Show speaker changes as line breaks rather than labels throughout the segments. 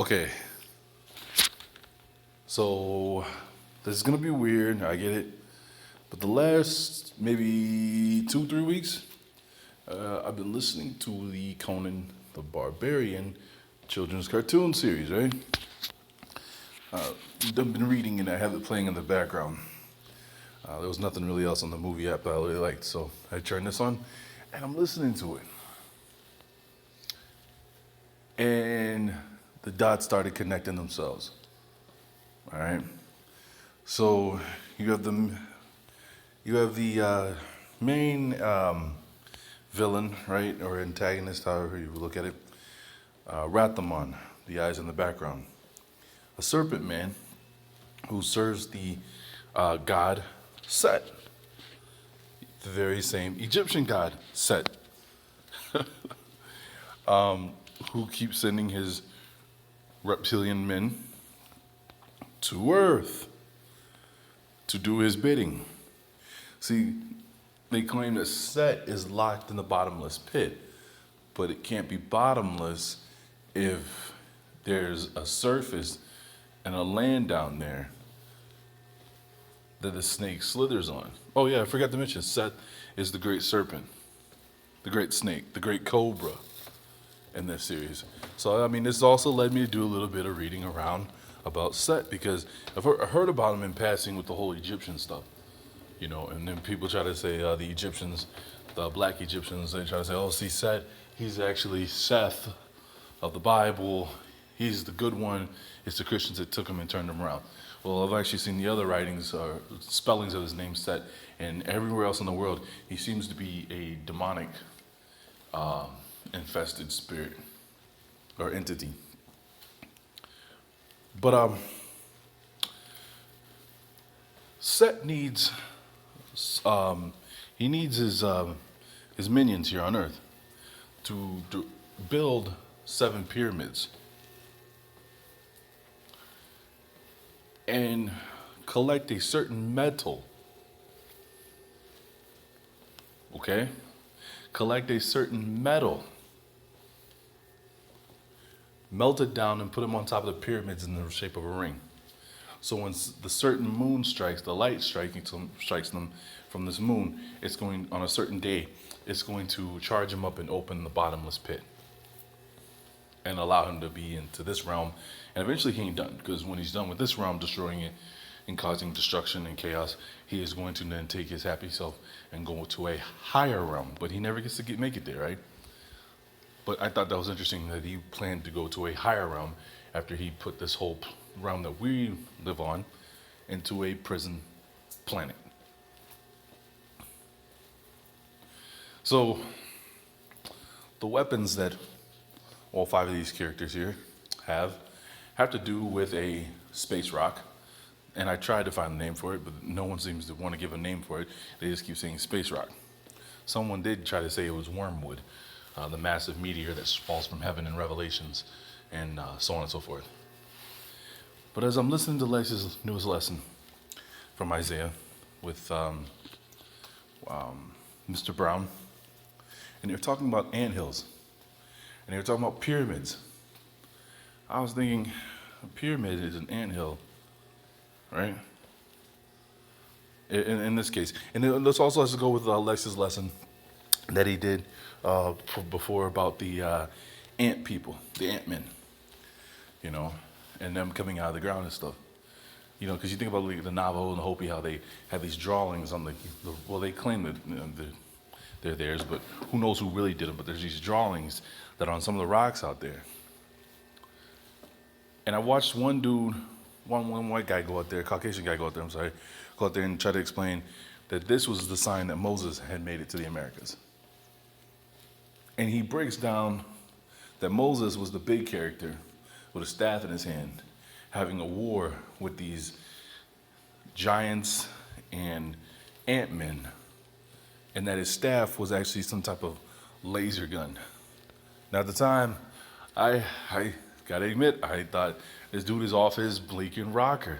Okay, so this is gonna be weird. I get it, but the last maybe 2, 3 weeks, I've been listening to the Conan the Barbarian children's cartoon series. Right? I've been reading and I have it playing in the background. There was nothing really else on the movie app that I really liked, so I turned this on, and I'm listening to it, and the dots started connecting themselves. All right. So you have the main villain, right, or antagonist, however you look at it, Rathamon, the eyes in the background, a serpent man who serves the god Set, the very same Egyptian god Set, who keeps sending his reptilian men to Earth to do his bidding. See, they claim that Set is locked in the bottomless pit, but it can't be bottomless if there's a surface and a land down there that the snake slithers on. Oh yeah, I forgot to mention, Set is the great serpent, the great snake, the great cobra in this series. So I mean, this also led me to do a little bit of reading around about Set because I've heard about him in passing with the whole Egyptian stuff, and then people try to say the Egyptians, the black Egyptians, they try to say, oh, see, Set, he's actually Seth of the Bible. He's the good one. It's the Christians that took him and turned him around. Well, I've actually seen the other writings or spellings of his name Set, and everywhere else in the world, he seems to be a demonic infested spirit or entity. But Set needs he needs his minions here on Earth to build 7 pyramids and collect a certain metal. Okay? Collect a certain metal, melt it down, and put them on top of the pyramids in the shape of a ring. So when the certain moon strikes, the light strikes them from this moon, it's going on a certain day, it's going to charge him up and open the bottomless pit and allow him to be into this realm. And eventually he ain't done, because when he's done with this realm, destroying it and causing destruction and chaos, he is going to then take his happy self and go to a higher realm. But he never gets to make it there, right? But I thought that was interesting that he planned to go to a higher realm after he put this whole realm that we live on into a prison planet. So the weapons that all 5 of these characters here have to do with a space rock. And I tried to find a name for it, but no one seems to want to give a name for it. They just keep saying space rock. Someone did try to say it was wormwood, the massive meteor that falls from heaven in Revelations, and so on and so forth. But as I'm listening to Lex's newest lesson from Isaiah with Mr. Brown, and they're talking about anthills, and they were talking about pyramids, I was thinking, a pyramid is an anthill, right? In this case. And then this also has to go with Lex's lesson that he did before about the ant people, the ant men, and them coming out of the ground and stuff. Because you think about the Navajo and the Hopi, how they have these drawings on well, they claim that they're theirs, but who knows who really did it. But there's these drawings that are on some of the rocks out there. And I watched one dude, one white guy go out there, Caucasian guy go out there and try to explain that this was the sign that Moses had made it to the Americas. And he breaks down that Moses was the big character with a staff in his hand, having a war with these giants and ant-men, and that his staff was actually some type of laser gun. Now at the time, I gotta admit, I thought this dude is off his Bleakin' rocker.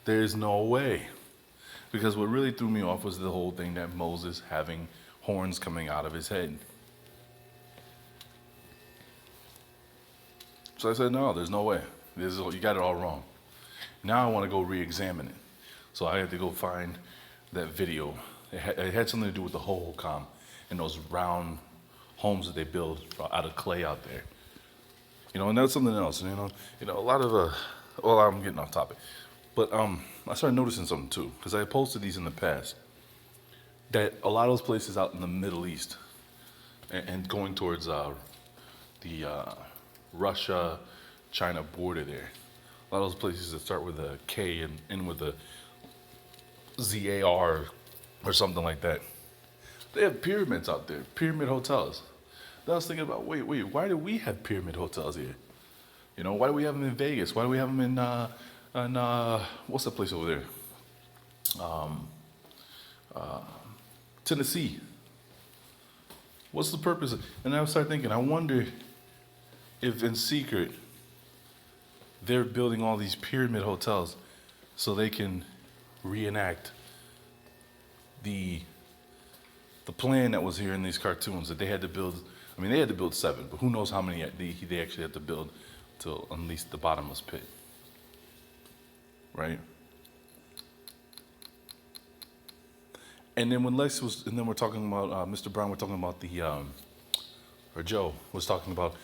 There's no way. Because what really threw me off was the whole thing that Moses having horns coming out of his head. So I said, no, there's no way. You got it all wrong. Now I want to go re-examine it. So I had to go find that video. It had something to do with the Hohokam and those round homes that they build out of clay out there. And that's something else. A lot of well, I'm getting off topic, but I started noticing something too because I posted these in the past. That a lot of those places out in the Middle East and going towards the Russia-China border there, a lot of those places that start with a K and end with a ZAR or something like that, they have pyramids out there, pyramid hotels. Then I was thinking about, wait, why do we have pyramid hotels here? Why do we have them in Vegas? Why do we have them in what's the place over there? Tennessee. What's the purpose? And I started thinking, I wonder if in secret they're building all these pyramid hotels so they can reenact the plan that was here in these cartoons that they had to build. I mean, they had to build 7, but who knows how many they actually had to build to unleash the bottomless pit, right? And then when we're talking about Mr. Brown, we're talking about or Joe was talking about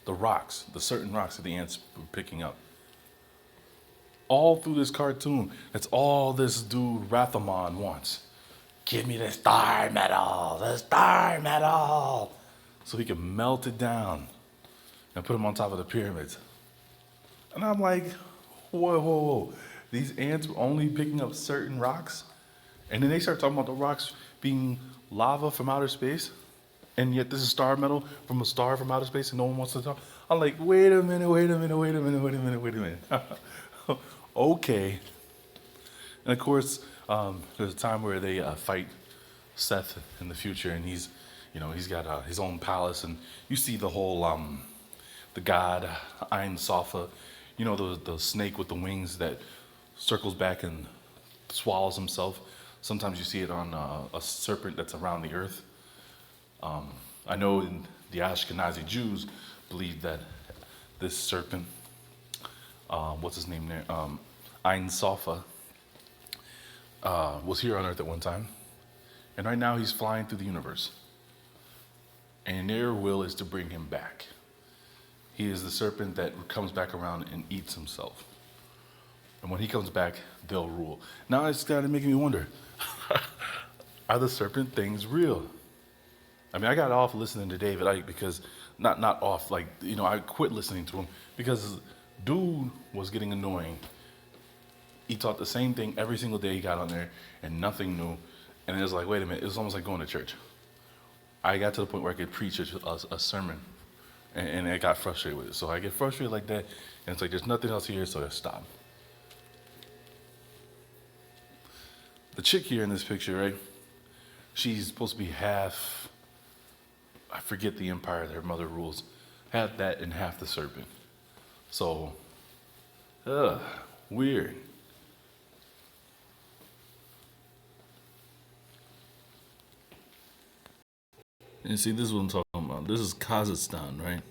the rocks, the certain rocks that the ants were picking up. All through this cartoon, that's all this dude Rathamon wants. Give me the star metal, so he can melt it down and put them on top of the pyramids. And I'm like, whoa. These ants were only picking up certain rocks? And then they start talking about the rocks being lava from outer space? And yet this is star metal from a star from outer space and no one wants to talk? I'm like, wait a minute. Okay. And of course, there's a time where they fight Seth in the future, and he's got his own palace, and you see the whole the god Ein Sofa, the snake with the wings that circles back and swallows himself. Sometimes you see it on a serpent that's around the earth. I know the Ashkenazi Jews believe that this serpent, what's his name there, Ein Sofa, was here on earth at one time. And right now he's flying through the universe. And their will is to bring him back. He is the serpent that comes back around and eats himself. And when he comes back, they'll rule. Now it's started making me wonder, are the serpent things real? I mean, I got off listening to David Icke because, not off, I quit listening to him because dude was getting annoying. He taught the same thing every single day he got on there and nothing new. And it was like, wait a minute, it was almost like going to church. I got to the point where I could preach a sermon and I got frustrated with it. So I get frustrated like that and it's like, there's nothing else here, so I stop. The chick here in this picture, right? She's supposed to be half, I forget the empire that her mother rules, half that and half the serpent. So, weird. And see, this is what I'm talking about. This is Kazakhstan, right?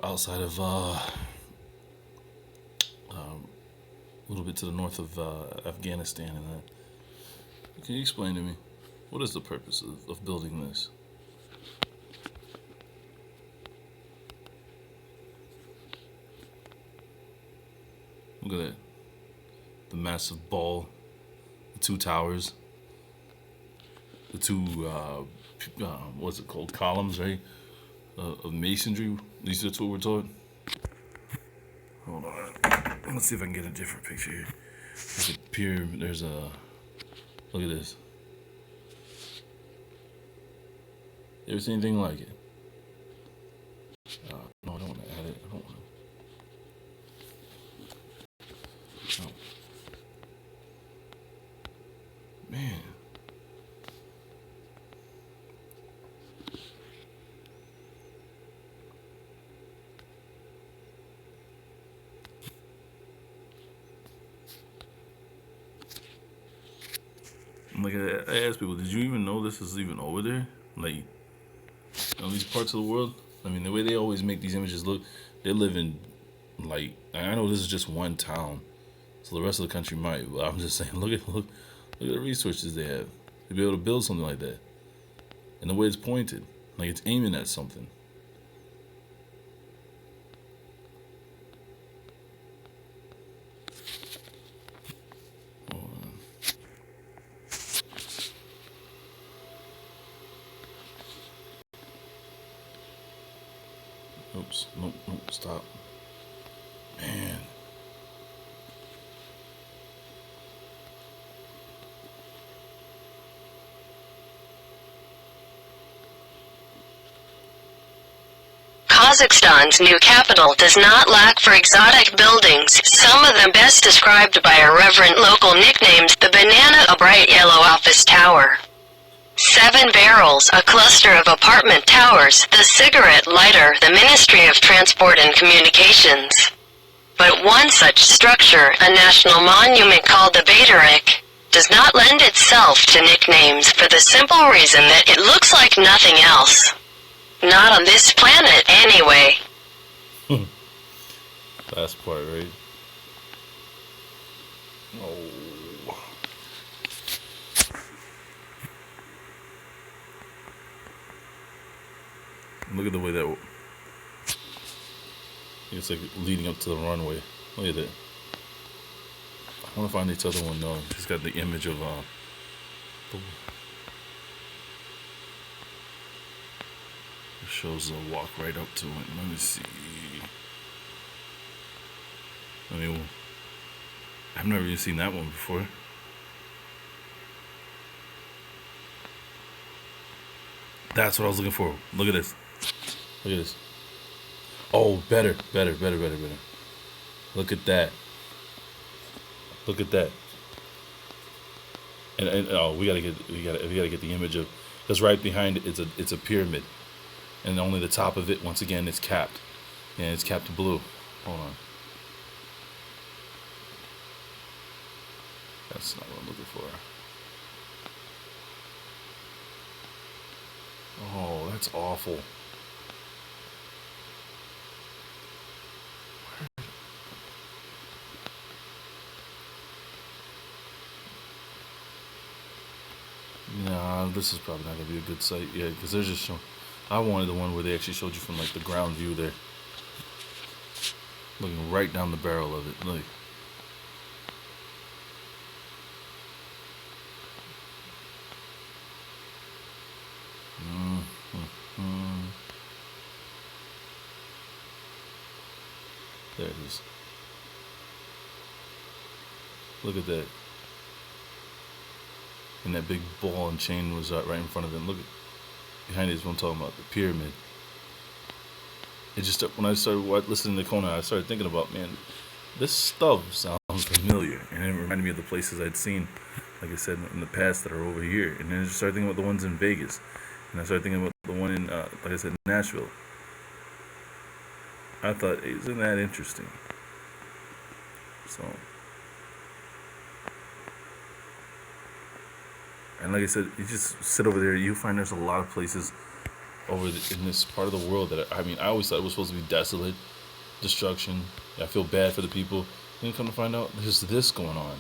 Outside of a little bit to the north of Afghanistan and that. Can you explain to me, what is the purpose of building this? Look at that. The massive ball, the 2 towers, the 2, what's it called, columns, right, of masonry. These are what we're taught. Hold on. Let's see if I can get a different picture here. There's a pyramid, look at this. You ever seen anything like it? No, I don't want to add it. I don't want to. No. Man. Like, I ask people, did you even know this is even over there? Like, in these parts of the world, I mean, the way they always make these images look, they live in, like, I know this is just one town, so the rest of the country might, but I'm just saying, look at the resources they have to be able to build something like that, and the way it's pointed, like it's aiming at something. Oops, nope, stop. Man.
Kazakhstan's new capital does not lack for exotic buildings, some of them best described by irreverent local nicknames: the banana, a bright yellow office tower, 7 barrels, a cluster of apartment towers, the cigarette lighter, the Ministry of Transport and Communications. But one such structure, a national monument called the Bayterik, does not lend itself to nicknames for the simple reason that it looks like nothing else. Not on this planet, anyway.
Last part, right? Oh. Look at the way that... It's like leading up to the runway. Look at that. I want to find this other one, though. It's got the image of... It shows the walk right up to it. Let me see. I mean, I've never even seen that one before. That's what I was looking for. Look at this. Look at this. Oh, better. Look at that. Look at that. And oh, we gotta get the image of, because right behind it, it's a pyramid, and only the top of it, once again, is capped, and it's capped blue. Hold on. That's not what I'm looking for. Oh, that's awful. Nah, this is probably not gonna be a good site yet, because they're just showing. I wanted the one where they actually showed you from like the ground view there, looking right down the barrel of it. Look. There it is. Look at that. And that big ball and chain was right in front of it. Look at behind it is what I'm talking about, the pyramid. It just, when I started listening to Conan, I started thinking about, man, this stuff sounds familiar, and it reminded me of the places I'd seen, like I said, in the past that are over here. And then I just started thinking about the ones in Vegas, and I started thinking about the one in, like I said, Nashville. I thought, isn't that interesting? So, and like I said, you just sit over there, you find there's a lot of places in this part of the world that, I mean, I always thought it was supposed to be desolate, destruction. I feel bad for the people. Then come to find out, there's this going on.